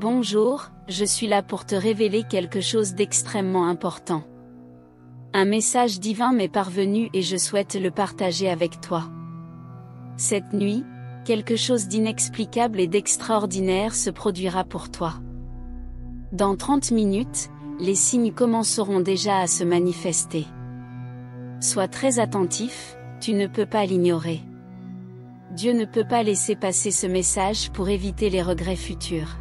Bonjour, je suis là pour te révéler quelque chose d'extrêmement important. Un message divin m'est parvenu et je souhaite le partager avec toi. Cette nuit, quelque chose d'inexplicable et d'extraordinaire se produira pour toi. Dans 30 minutes, les signes commenceront déjà à se manifester. Sois très attentif, tu ne peux pas l'ignorer. Dieu ne peut pas laisser passer ce message pour éviter les regrets futurs.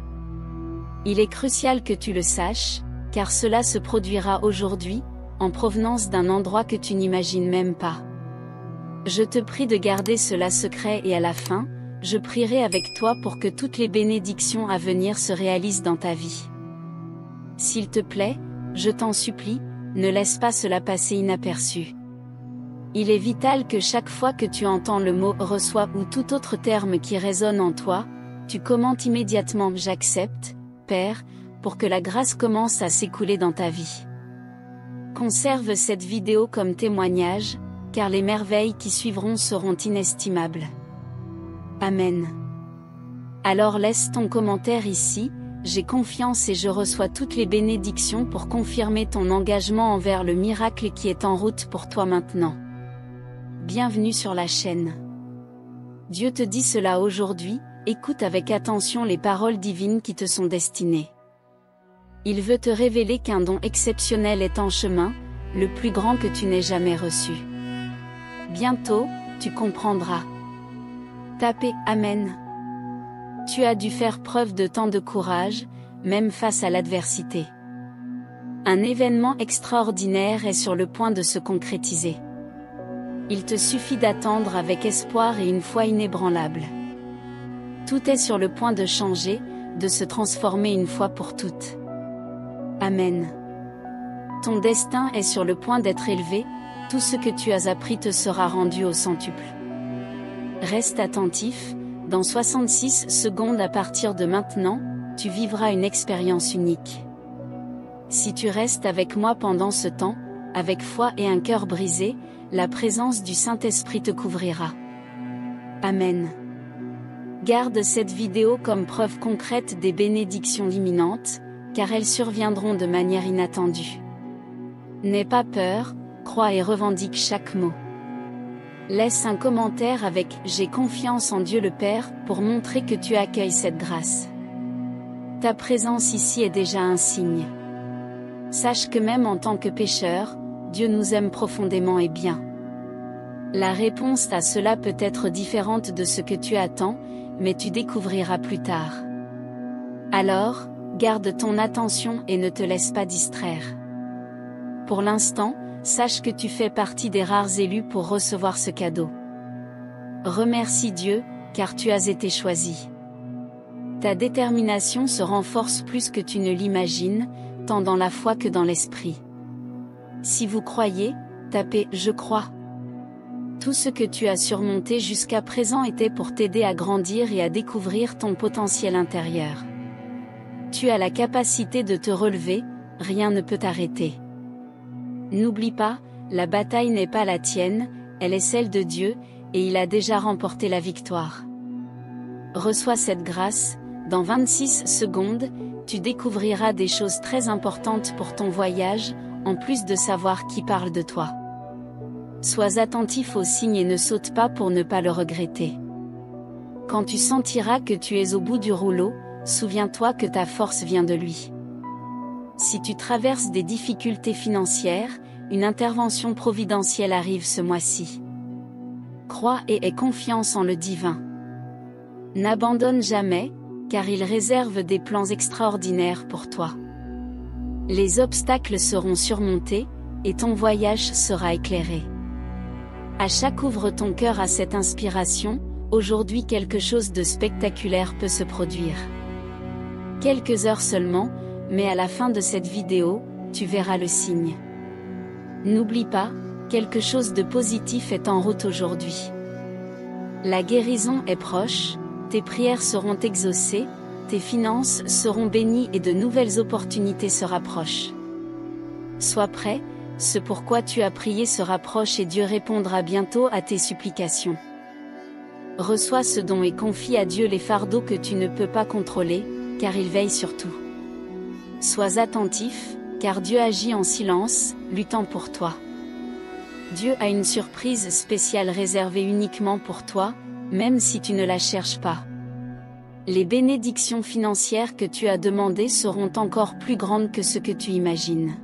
Il est crucial que tu le saches, car cela se produira aujourd'hui, en provenance d'un endroit que tu n'imagines même pas. Je te prie de garder cela secret et à la fin, je prierai avec toi pour que toutes les bénédictions à venir se réalisent dans ta vie. S'il te plaît, je t'en supplie, ne laisse pas cela passer inaperçu. Il est vital que chaque fois que tu entends le mot « reçois » ou tout autre terme qui résonne en toi, tu commentes immédiatement « j'accepte », Père, pour que la grâce commence à s'écouler dans ta vie. Conserve cette vidéo comme témoignage, car les merveilles qui suivront seront inestimables. Amen. Alors laisse ton commentaire ici, j'ai confiance et je reçois toutes les bénédictions pour confirmer ton engagement envers le miracle qui est en route pour toi maintenant. Bienvenue sur la chaîne. Dieu te dit cela aujourd'hui, écoute avec attention les paroles divines qui te sont destinées. Il veut te révéler qu'un don exceptionnel est en chemin, le plus grand que tu n'aies jamais reçu. Bientôt, tu comprendras. Tapez « Amen ». Tu as dû faire preuve de tant de courage, même face à l'adversité. Un événement extraordinaire est sur le point de se concrétiser. Il te suffit d'attendre avec espoir et une foi inébranlable. Tout est sur le point de changer, de se transformer une fois pour toutes. Amen. Ton destin est sur le point d'être élevé, tout ce que tu as appris te sera rendu au centuple. Reste attentif, dans 66 secondes à partir de maintenant, tu vivras une expérience unique. Si tu restes avec moi pendant ce temps, avec foi et un cœur brisé, la présence du Saint-Esprit te couvrira. Amen. Garde cette vidéo comme preuve concrète des bénédictions imminentes, car elles surviendront de manière inattendue. N'aie pas peur, crois et revendique chaque mot. Laisse un commentaire avec « J'ai confiance en Dieu le Père » pour montrer que tu accueilles cette grâce. Ta présence ici est déjà un signe. Sache que même en tant que pécheur, Dieu nous aime profondément et bien. La réponse à cela peut être différente de ce que tu attends, mais tu découvriras plus tard. Alors, garde ton attention et ne te laisse pas distraire. Pour l'instant, sache que tu fais partie des rares élus pour recevoir ce cadeau. Remercie Dieu, car tu as été choisi. Ta détermination se renforce plus que tu ne l'imagines, tant dans la foi que dans l'esprit. Si vous croyez, tapez « Je crois ». Tout ce que tu as surmonté jusqu'à présent était pour t'aider à grandir et à découvrir ton potentiel intérieur. Tu as la capacité de te relever, rien ne peut t'arrêter. N'oublie pas, la bataille n'est pas la tienne, elle est celle de Dieu, et il a déjà remporté la victoire. Reçois cette grâce, dans 26 secondes, tu découvriras des choses très importantes pour ton voyage, en plus de savoir qui parle de toi. Sois attentif aux signes et ne saute pas pour ne pas le regretter. Quand tu sentiras que tu es au bout du rouleau, souviens-toi que ta force vient de lui. Si tu traverses des difficultés financières, une intervention providentielle arrive ce mois-ci. Crois et aie confiance en le divin. N'abandonne jamais, car il réserve des plans extraordinaires pour toi. Les obstacles seront surmontés, et ton voyage sera éclairé. À chaque ouvre ton cœur à cette inspiration, aujourd'hui quelque chose de spectaculaire peut se produire. Quelques heures seulement, mais à la fin de cette vidéo, tu verras le signe. N'oublie pas, quelque chose de positif est en route aujourd'hui. La guérison est proche, tes prières seront exaucées, tes finances seront bénies et de nouvelles opportunités se rapprochent. Sois prêt, ce pourquoi tu as prié se rapproche et Dieu répondra bientôt à tes supplications. Reçois ce don et confie à Dieu les fardeaux que tu ne peux pas contrôler, car il veille sur tout. Sois attentif, car Dieu agit en silence, luttant pour toi. Dieu a une surprise spéciale réservée uniquement pour toi, même si tu ne la cherches pas. Les bénédictions financières que tu as demandées seront encore plus grandes que ce que tu imagines.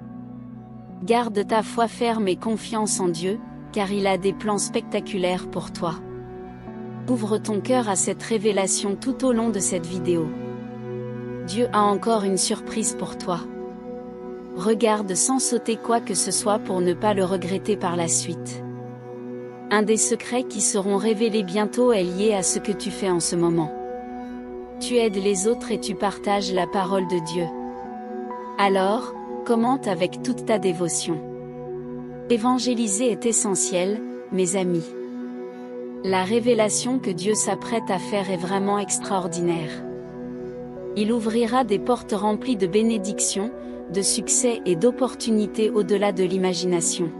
Garde ta foi ferme et confiance en Dieu, car il a des plans spectaculaires pour toi. Ouvre ton cœur à cette révélation tout au long de cette vidéo. Dieu a encore une surprise pour toi. Regarde sans sauter quoi que ce soit pour ne pas le regretter par la suite. Un des secrets qui seront révélés bientôt est lié à ce que tu fais en ce moment. Tu aides les autres et tu partages la parole de Dieu. Alors, commente avec toute ta dévotion. Évangéliser est essentiel, mes amis. La révélation que Dieu s'apprête à faire est vraiment extraordinaire. Il ouvrira des portes remplies de bénédictions, de succès et d'opportunités au-delà de l'imagination.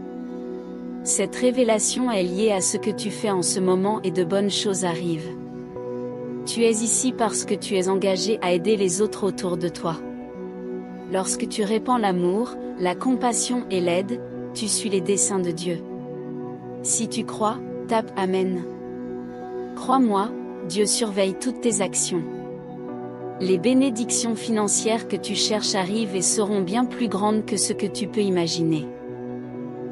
Cette révélation est liée à ce que tu fais en ce moment et de bonnes choses arrivent. Tu es ici parce que tu es engagé à aider les autres autour de toi. Lorsque tu répands l'amour, la compassion et l'aide, tu suis les desseins de Dieu. Si tu crois, tape Amen. Crois-moi, Dieu surveille toutes tes actions. Les bénédictions financières que tu cherches arrivent et seront bien plus grandes que ce que tu peux imaginer.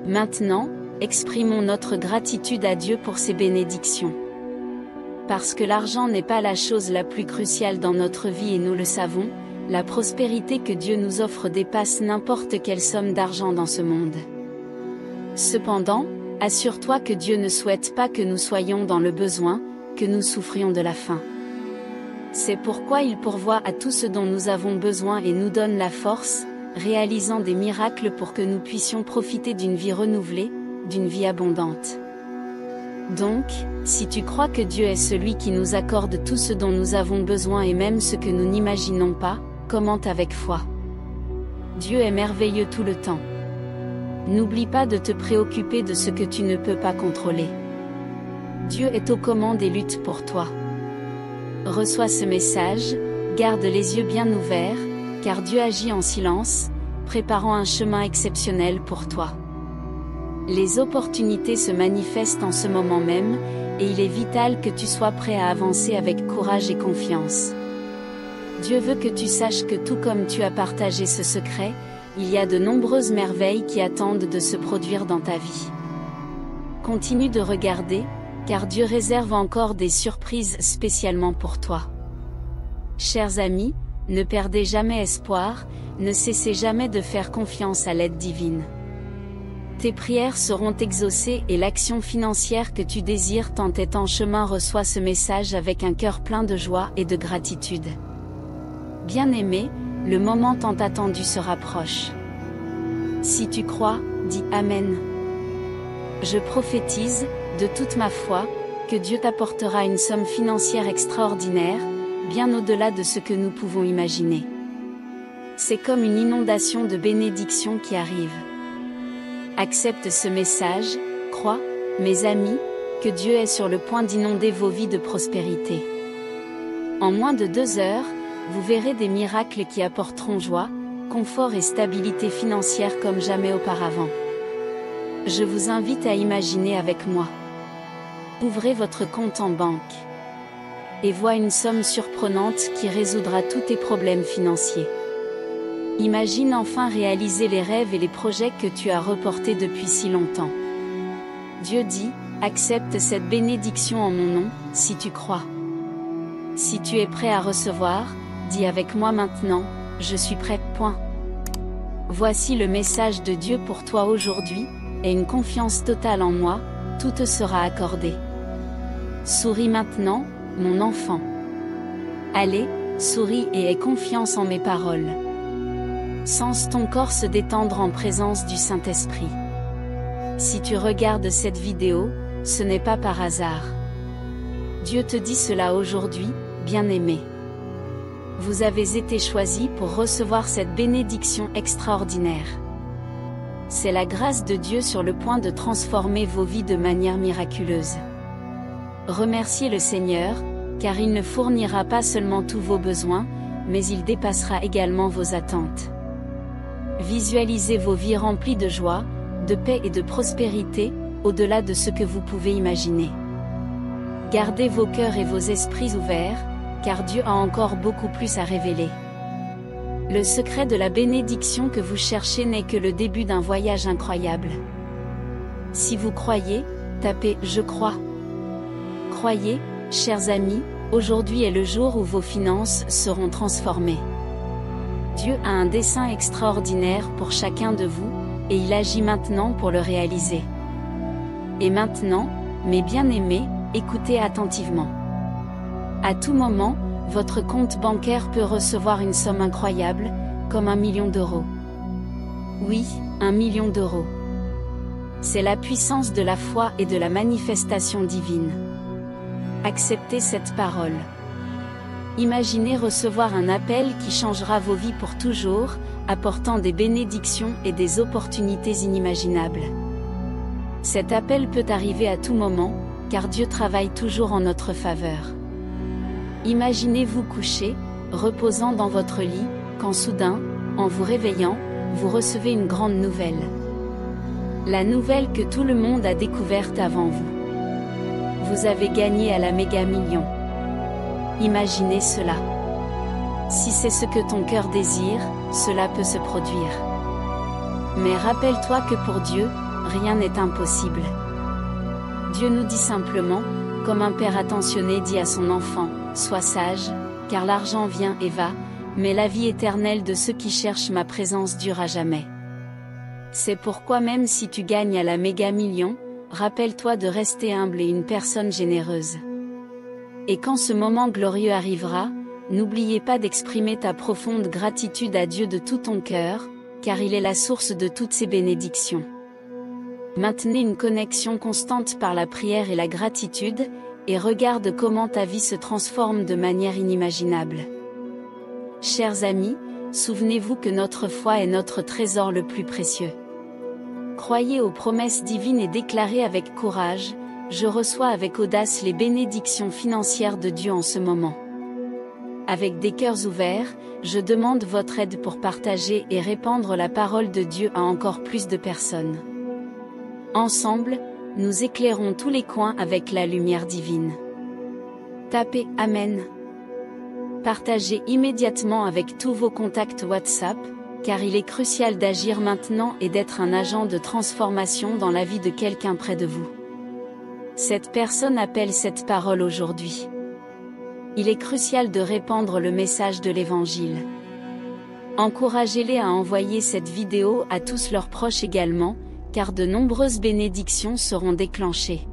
Maintenant, exprimons notre gratitude à Dieu pour ces bénédictions. Parce que l'argent n'est pas la chose la plus cruciale dans notre vie et nous le savons, la prospérité que Dieu nous offre dépasse n'importe quelle somme d'argent dans ce monde. Cependant, assure-toi que Dieu ne souhaite pas que nous soyons dans le besoin, que nous souffrions de la faim. C'est pourquoi il pourvoit à tout ce dont nous avons besoin et nous donne la force, réalisant des miracles pour que nous puissions profiter d'une vie renouvelée, d'une vie abondante. Donc, si tu crois que Dieu est celui qui nous accorde tout ce dont nous avons besoin et même ce que nous n'imaginons pas, commente avec foi. Dieu est merveilleux tout le temps. N'oublie pas de te préoccuper de ce que tu ne peux pas contrôler. Dieu est aux commandes et lutte pour toi. Reçois ce message, garde les yeux bien ouverts, car Dieu agit en silence, préparant un chemin exceptionnel pour toi. Les opportunités se manifestent en ce moment même, et il est vital que tu sois prêt à avancer avec courage et confiance. Dieu veut que tu saches que tout comme tu as partagé ce secret, il y a de nombreuses merveilles qui attendent de se produire dans ta vie. Continue de regarder, car Dieu réserve encore des surprises spécialement pour toi. Chers amis, ne perdez jamais espoir, ne cessez jamais de faire confiance à l'aide divine. Tes prières seront exaucées et l'action financière que tu désires tant est en chemin. Reçois ce message avec un cœur plein de joie et de gratitude. Bien-aimé, le moment tant attendu se rapproche. Si tu crois, dis Amen. Je prophétise, de toute ma foi, que Dieu t'apportera une somme financière extraordinaire, bien au-delà de ce que nous pouvons imaginer. C'est comme une inondation de bénédictions qui arrive. Accepte ce message, crois, mes amis, que Dieu est sur le point d'inonder vos vies de prospérité. En moins de 2 heures, vous verrez des miracles qui apporteront joie, confort et stabilité financière comme jamais auparavant. Je vous invite à imaginer avec moi. Ouvrez votre compte en banque. Et vois une somme surprenante qui résoudra tous tes problèmes financiers. Imagine enfin réaliser les rêves et les projets que tu as reportés depuis si longtemps. Dieu dit, accepte cette bénédiction en mon nom, si tu crois. Si tu es prêt à recevoir, dis avec moi maintenant, je suis prêt, point. Voici le message de Dieu pour toi aujourd'hui, et une confiance totale en moi, tout te sera accordé. Souris maintenant, mon enfant. Allez, souris et aie confiance en mes paroles. Sens ton corps se détendre en présence du Saint-Esprit. Si tu regardes cette vidéo, ce n'est pas par hasard. Dieu te dit cela aujourd'hui, bien-aimé. Vous avez été choisi pour recevoir cette bénédiction extraordinaire. C'est la grâce de Dieu sur le point de transformer vos vies de manière miraculeuse. Remerciez le Seigneur, car il ne fournira pas seulement tous vos besoins, mais il dépassera également vos attentes. Visualisez vos vies remplies de joie, de paix et de prospérité, au-delà de ce que vous pouvez imaginer. Gardez vos cœurs et vos esprits ouverts, car Dieu a encore beaucoup plus à révéler. Le secret de la bénédiction que vous cherchez n'est que le début d'un voyage incroyable. Si vous croyez, tapez « Je crois ». Croyez, chers amis, aujourd'hui est le jour où vos finances seront transformées. Dieu a un dessein extraordinaire pour chacun de vous, et il agit maintenant pour le réaliser. Et maintenant, mes bien-aimés, écoutez attentivement. À tout moment, votre compte bancaire peut recevoir une somme incroyable, comme 1 million d'euros. Oui, 1 million d'euros. C'est la puissance de la foi et de la manifestation divine. Acceptez cette parole. Imaginez recevoir un appel qui changera vos vies pour toujours, apportant des bénédictions et des opportunités inimaginables. Cet appel peut arriver à tout moment, car Dieu travaille toujours en notre faveur. Imaginez-vous coucher, reposant dans votre lit, quand soudain, en vous réveillant, vous recevez une grande nouvelle. La nouvelle que tout le monde a découverte avant vous. Vous avez gagné à la méga million. Imaginez cela. Si c'est ce que ton cœur désire, cela peut se produire. Mais rappelle-toi que pour Dieu, rien n'est impossible. Dieu nous dit simplement, comme un père attentionné dit à son enfant, « Sois sage, car l'argent vient et va, mais la vie éternelle de ceux qui cherchent ma présence dure à jamais. » C'est pourquoi même si tu gagnes à la méga million, rappelle-toi de rester humble et une personne généreuse. Et quand ce moment glorieux arrivera, n'oubliez pas d'exprimer ta profonde gratitude à Dieu de tout ton cœur, car il est la source de toutes ces bénédictions. Maintenez une connexion constante par la prière et la gratitude, et regarde comment ta vie se transforme de manière inimaginable. Chers amis, souvenez-vous que notre foi est notre trésor le plus précieux. Croyez aux promesses divines et déclarez avec courage, « Je reçois avec audace les bénédictions financières de Dieu en ce moment. » Avec des cœurs ouverts, je demande votre aide pour partager et répandre la parole de Dieu à encore plus de personnes. Ensemble, nous éclairons tous les coins avec la lumière divine. Tapez « Amen ». Partagez immédiatement avec tous vos contacts WhatsApp, car il est crucial d'agir maintenant et d'être un agent de transformation dans la vie de quelqu'un près de vous. Cette personne appelle cette parole aujourd'hui. Il est crucial de répandre le message de l'Évangile. Encouragez-les à envoyer cette vidéo à tous leurs proches également, car de nombreuses bénédictions seront déclenchées.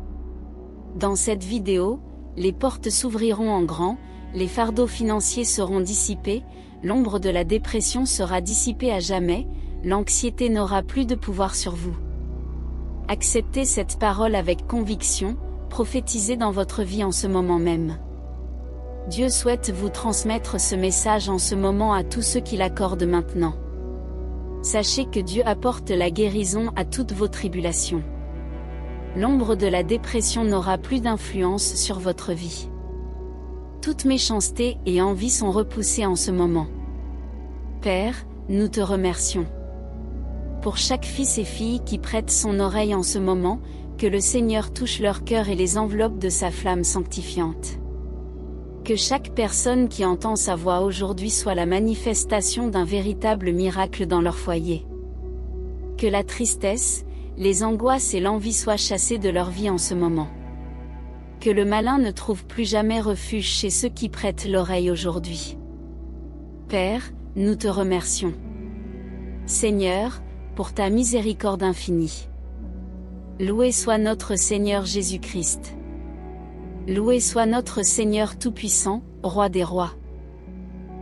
Dans cette vidéo, les portes s'ouvriront en grand, les fardeaux financiers seront dissipés, l'ombre de la dépression sera dissipée à jamais, l'anxiété n'aura plus de pouvoir sur vous. Acceptez cette parole avec conviction, prophétisez dans votre vie en ce moment même. Dieu souhaite vous transmettre ce message en ce moment à tous ceux qui l'accordent maintenant. Sachez que Dieu apporte la guérison à toutes vos tribulations. L'ombre de la dépression n'aura plus d'influence sur votre vie. Toute méchanceté et envie sont repoussées en ce moment. Père, nous te remercions. Pour chaque fils et fille qui prête son oreille en ce moment, que le Seigneur touche leur cœur et les enveloppe de sa flamme sanctifiante. Que chaque personne qui entend sa voix aujourd'hui soit la manifestation d'un véritable miracle dans leur foyer. Que la tristesse, les angoisses et l'envie soient chassées de leur vie en ce moment. Que le malin ne trouve plus jamais refuge chez ceux qui prêtent l'oreille aujourd'hui. Père, nous te remercions. Seigneur, pour ta miséricorde infinie. Loué soit notre Seigneur Jésus-Christ. Loué soit notre Seigneur Tout-Puissant, Roi des Rois.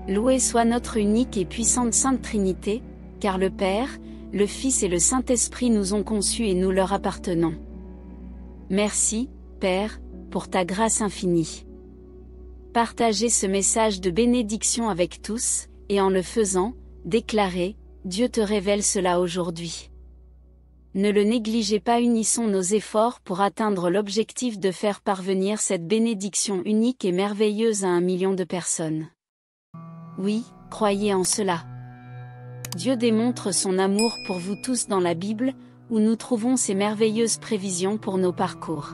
Loué soit notre unique et puissante Sainte Trinité, car le Père, le Fils et le Saint-Esprit nous ont conçus et nous leur appartenons. Merci, Père, pour ta grâce infinie. Partagez ce message de bénédiction avec tous, et en le faisant, déclarez, Dieu te révèle cela aujourd'hui. Ne le négligez pas, unissons nos efforts pour atteindre l'objectif de faire parvenir cette bénédiction unique et merveilleuse à 1 million de personnes. Oui, croyez en cela. Dieu démontre son amour pour vous tous dans la Bible, où nous trouvons ses merveilleuses prévisions pour nos parcours.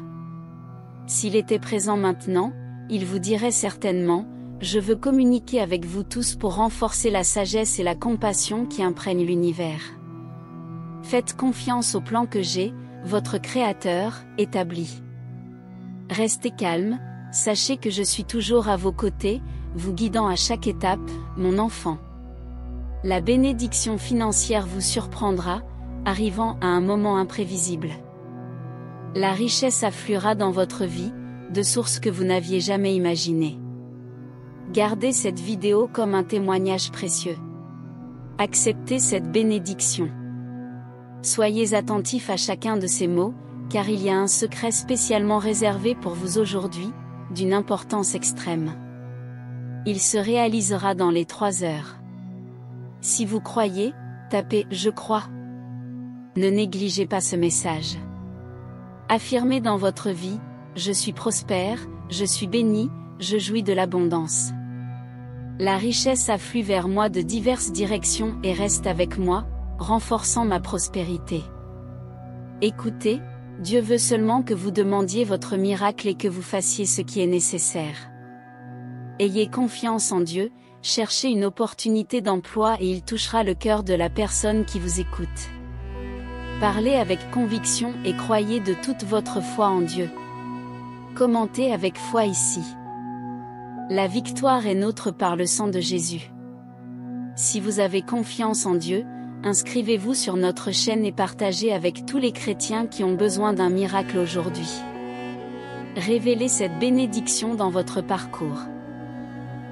S'il était présent maintenant, il vous dirait certainement, « Je veux communiquer avec vous tous pour renforcer la sagesse et la compassion qui imprègnent l'univers. » Faites confiance au plan que j'ai, votre Créateur, établi. Restez calme, sachez que je suis toujours à vos côtés, vous guidant à chaque étape, mon enfant. La bénédiction financière vous surprendra, arrivant à un moment imprévisible. La richesse affluera dans votre vie, de sources que vous n'aviez jamais imaginées. Gardez cette vidéo comme un témoignage précieux. Acceptez cette bénédiction. Soyez attentifs à chacun de ces mots, car il y a un secret spécialement réservé pour vous aujourd'hui, d'une importance extrême. Il se réalisera dans les 3 heures. Si vous croyez, tapez « Je crois ». Ne négligez pas ce message. Affirmez dans votre vie, je suis prospère, je suis béni, je jouis de l'abondance. La richesse afflue vers moi de diverses directions et reste avec moi, renforçant ma prospérité. Écoutez, Dieu veut seulement que vous demandiez votre miracle et que vous fassiez ce qui est nécessaire. Ayez confiance en Dieu, cherchez une opportunité d'emploi et il touchera le cœur de la personne qui vous écoute. Parlez avec conviction et croyez de toute votre foi en Dieu. Commentez avec foi ici. La victoire est nôtre par le sang de Jésus. Si vous avez confiance en Dieu, inscrivez-vous sur notre chaîne et partagez avec tous les chrétiens qui ont besoin d'un miracle aujourd'hui. Révélez cette bénédiction dans votre parcours.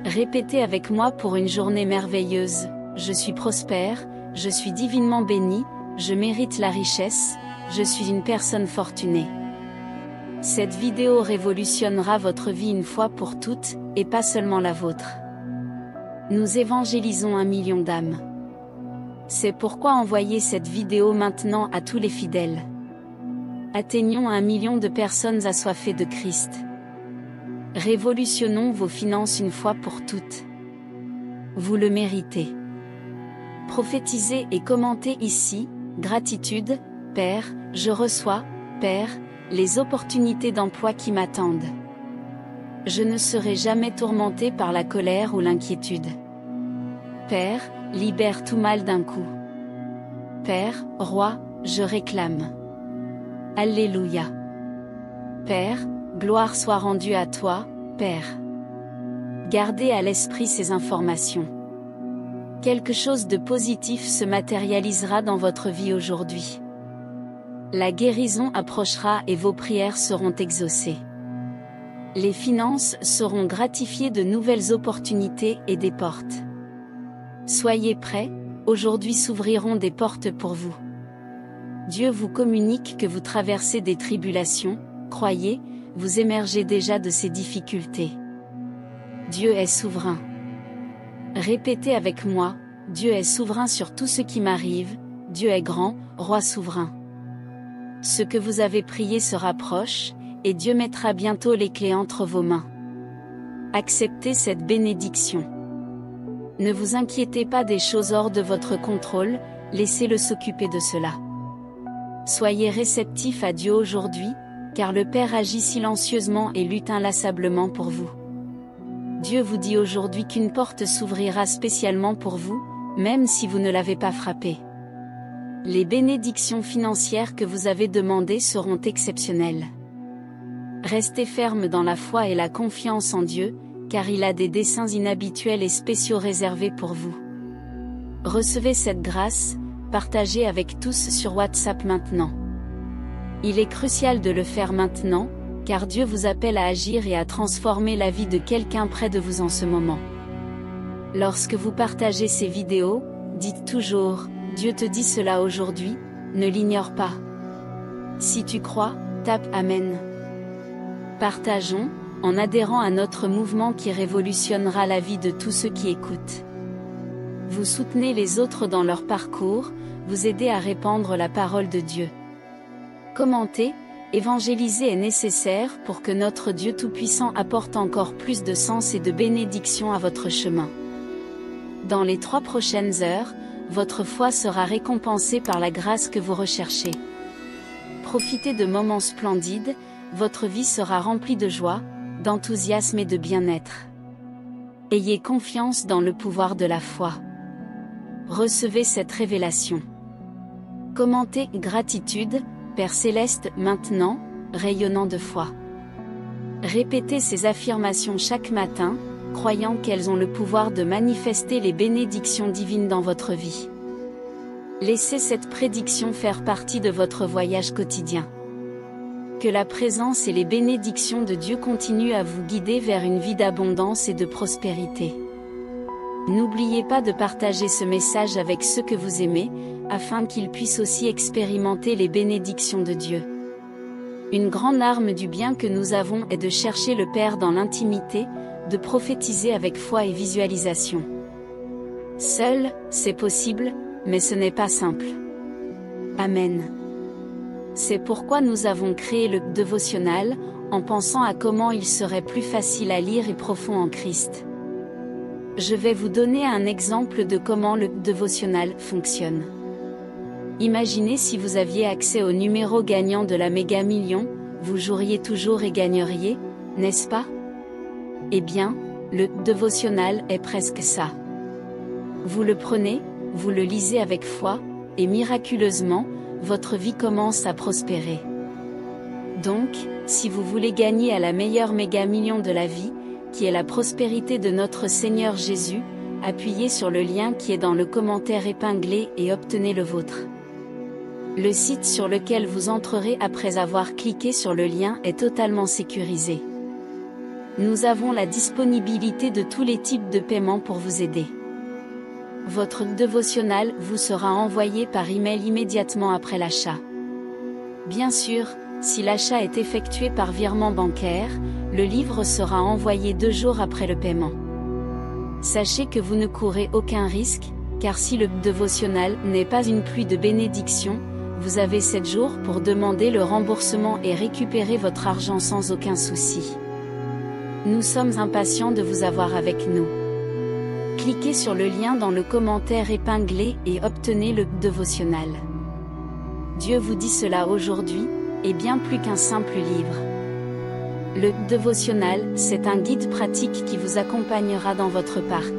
Répétez avec moi pour une journée merveilleuse, je suis prospère, je suis divinement béni, je mérite la richesse, je suis une personne fortunée. Cette vidéo révolutionnera votre vie une fois pour toutes, et pas seulement la vôtre. Nous évangélisons 1 million d'âmes. C'est pourquoi envoyez cette vidéo maintenant à tous les fidèles. Atteignons 1 million de personnes assoiffées de Christ. Révolutionnons vos finances une fois pour toutes. Vous le méritez. Prophétisez et commentez ici, gratitude, Père, je reçois, Père, les opportunités d'emploi qui m'attendent. Je ne serai jamais tourmenté par la colère ou l'inquiétude. Père, libère tout mal d'un coup. Père, Roi, je réclame. Alléluia. Père, gloire soit rendue à toi, Père. Gardez à l'esprit ces informations. Quelque chose de positif se matérialisera dans votre vie aujourd'hui. La guérison approchera et vos prières seront exaucées. Les finances seront gratifiées de nouvelles opportunités et des portes. Soyez prêts, aujourd'hui s'ouvriront des portes pour vous. Dieu vous communique que vous traversez des tribulations, croyez, vous émergez déjà de ces difficultés. Dieu est souverain. Répétez avec moi, Dieu est souverain sur tout ce qui m'arrive, Dieu est grand, Roi souverain. Ce que vous avez prié se rapproche, et Dieu mettra bientôt les clés entre vos mains. Acceptez cette bénédiction. Ne vous inquiétez pas des choses hors de votre contrôle, laissez-le s'occuper de cela. Soyez réceptifs à Dieu aujourd'hui, car le Père agit silencieusement et lutte inlassablement pour vous. Dieu vous dit aujourd'hui qu'une porte s'ouvrira spécialement pour vous, même si vous ne l'avez pas frappée. Les bénédictions financières que vous avez demandées seront exceptionnelles. Restez ferme dans la foi et la confiance en Dieu, car il a des desseins inhabituels et spéciaux réservés pour vous. Recevez cette grâce, partagez avec tous sur WhatsApp maintenant. Il est crucial de le faire maintenant, car Dieu vous appelle à agir et à transformer la vie de quelqu'un près de vous en ce moment. Lorsque vous partagez ces vidéos, dites toujours, Dieu te dit cela aujourd'hui, ne l'ignore pas. Si tu crois, tape Amen. Partageons, en adhérant à notre mouvement qui révolutionnera la vie de tous ceux qui écoutent. Vous soutenez les autres dans leur parcours, vous aidez à répandre la parole de Dieu. Commentez, évangéliser est nécessaire pour que notre Dieu Tout-Puissant apporte encore plus de sens et de bénédiction à votre chemin. Dans les 3 prochaines heures, votre foi sera récompensée par la grâce que vous recherchez. Profitez de moments splendides, votre vie sera remplie de joie, d'enthousiasme et de bien-être. Ayez confiance dans le pouvoir de la foi. Recevez cette révélation. Commentez « Gratitude, Père Céleste, maintenant, rayonnant de foi ». Répétez ces affirmations chaque matin, croyant qu'elles ont le pouvoir de manifester les bénédictions divines dans votre vie. Laissez cette prédiction faire partie de votre voyage quotidien. Que la présence et les bénédictions de Dieu continuent à vous guider vers une vie d'abondance et de prospérité. N'oubliez pas de partager ce message avec ceux que vous aimez, afin qu'ils puissent aussi expérimenter les bénédictions de Dieu. Une grande arme du bien que nous avons est de chercher le Père dans l'intimité, de prophétiser avec foi et visualisation. Seul, c'est possible, mais ce n'est pas simple. Amen. C'est pourquoi nous avons créé le dévotionnal, en pensant à comment il serait plus facile à lire et profond en Christ. Je vais vous donner un exemple de comment le dévotionnal fonctionne. Imaginez si vous aviez accès au numéro gagnant de la Méga Million, vous joueriez toujours et gagneriez, n'est-ce pas? Eh bien, le dévotionnal est presque ça. Vous le prenez, vous le lisez avec foi, et miraculeusement, votre vie commence à prospérer. Donc, si vous voulez gagner à la meilleure Méga Million de la vie, qui est la prospérité de notre Seigneur Jésus, appuyez sur le lien qui est dans le commentaire épinglé et obtenez le vôtre. Le site sur lequel vous entrerez après avoir cliqué sur le lien est totalement sécurisé. Nous avons la disponibilité de tous les types de paiements pour vous aider. Votre dévotionnal vous sera envoyé par email immédiatement après l'achat. Bien sûr, si l'achat est effectué par virement bancaire, le livre sera envoyé 2 jours après le paiement. Sachez que vous ne courez aucun risque, car si le dévotionnal n'est pas une pluie de bénédictions, vous avez 7 jours pour demander le remboursement et récupérer votre argent sans aucun souci. Nous sommes impatients de vous avoir avec nous. Cliquez sur le lien dans le commentaire épinglé et obtenez le dévotionnal. Dieu vous dit cela aujourd'hui, et bien plus qu'un simple livre. Le dévotionnal, c'est un guide pratique qui vous accompagnera dans votre parc.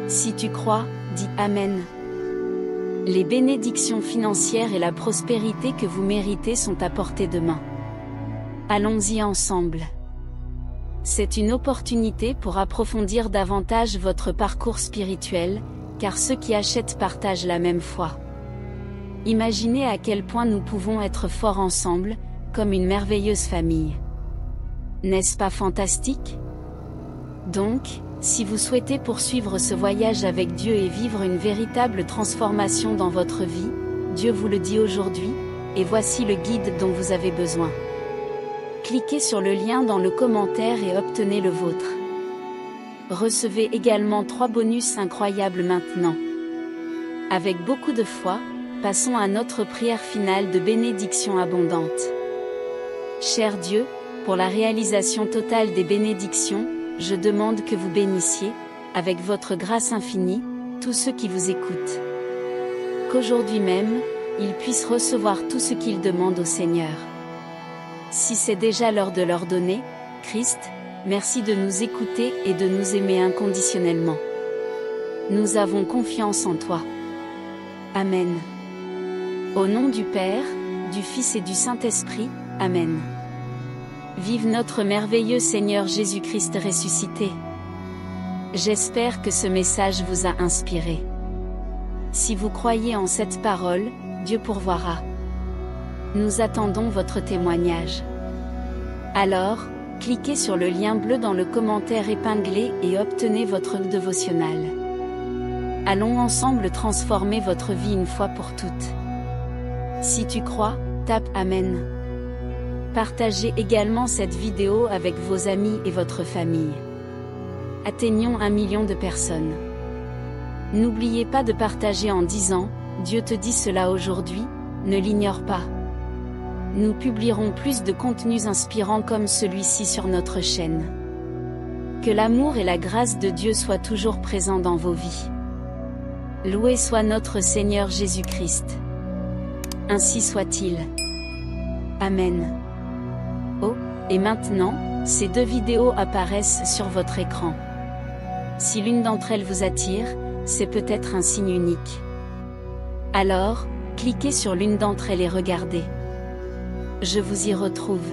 Si tu crois, dis Amen. Les bénédictions financières et la prospérité que vous méritez sont à portée de main. Allons-y ensemble. C'est une opportunité pour approfondir davantage votre parcours spirituel, car ceux qui achètent partagent la même foi. Imaginez à quel point nous pouvons être forts ensemble, comme une merveilleuse famille. N'est-ce pas fantastique? Donc, si vous souhaitez poursuivre ce voyage avec Dieu et vivre une véritable transformation dans votre vie, Dieu vous le dit aujourd'hui, et voici le guide dont vous avez besoin. Cliquez sur le lien dans le commentaire et obtenez le vôtre. Recevez également 3 bonus incroyables maintenant. Avec beaucoup de foi, passons à notre prière finale de bénédiction abondante. Cher Dieu, pour la réalisation totale des bénédictions, je demande que vous bénissiez, avec votre grâce infinie, tous ceux qui vous écoutent. Qu'aujourd'hui même, ils puissent recevoir tout ce qu'ils demandent au Seigneur. Si c'est déjà l'heure de leur donner, Christ, merci de nous écouter et de nous aimer inconditionnellement. Nous avons confiance en toi. Amen. Au nom du Père, du Fils et du Saint-Esprit, Amen. Vive notre merveilleux Seigneur Jésus-Christ ressuscité. J'espère que ce message vous a inspiré. Si vous croyez en cette parole, Dieu pourvoira. Nous attendons votre témoignage. Alors, cliquez sur le lien bleu dans le commentaire épinglé et obtenez votre dévotionnal. Allons ensemble transformer votre vie une fois pour toutes. Si tu crois, tape Amen. Partagez également cette vidéo avec vos amis et votre famille. Atteignons 1 million de personnes. N'oubliez pas de partager en disant « Dieu te dit cela aujourd'hui », ne l'ignore pas. Nous publierons plus de contenus inspirants comme celui-ci sur notre chaîne. Que l'amour et la grâce de Dieu soient toujours présents dans vos vies. Loué soit notre Seigneur Jésus-Christ. Ainsi soit-il. Amen. Oh, et maintenant, ces 2 vidéos apparaissent sur votre écran. Si l'une d'entre elles vous attire, c'est peut-être un signe unique. Alors, cliquez sur l'une d'entre elles et regardez. Je vous y retrouve.